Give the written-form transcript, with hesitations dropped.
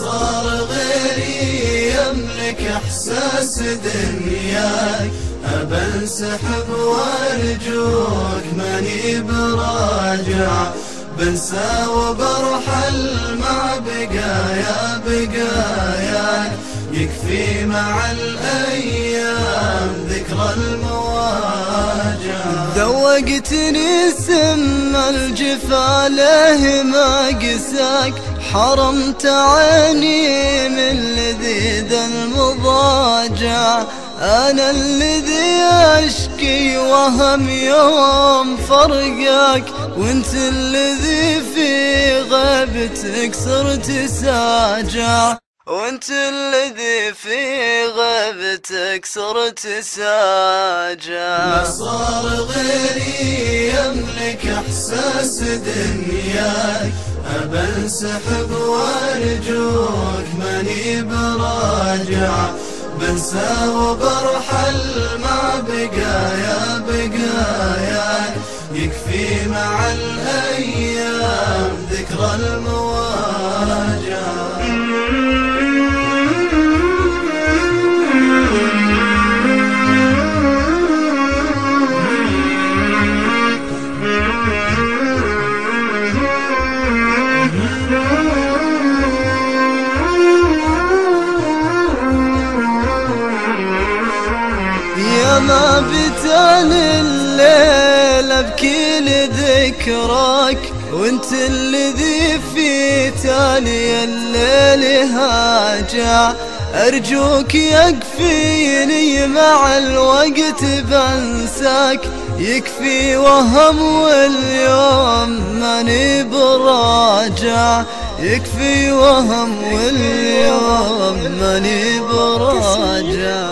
صار غيري يملك احساس دنياك، ابى انسحب وارجوك ماني براجع، بنسى وبرحل مع بقاياك، يكفي مع الايام ذكرى المواجع. ذوقتني سم الجفا له ما قساك، حرمت عيني من لذيذ المضاجع، أنا الذي أشكي وهم يوم فرقك، وانت الذي في غيبتك صرت ساجع، وانت الذي في غيبتك صرت ساجع. صار غيري يملك احساس دنياك، ابى انسحب وارجوك ماني براجع، بنسى وبرحل مع بقاياك، يكفي مع الايام ذكرى المواجع. يا ما بتان الليل ابكي لذكرك، وانت الذي في تالي الليل هاجع، ارجوك يكفيني مع الوقت بنساك، يكفي وهم واليوم ماني براجع، يكفي وهم واليوم ماني براجع.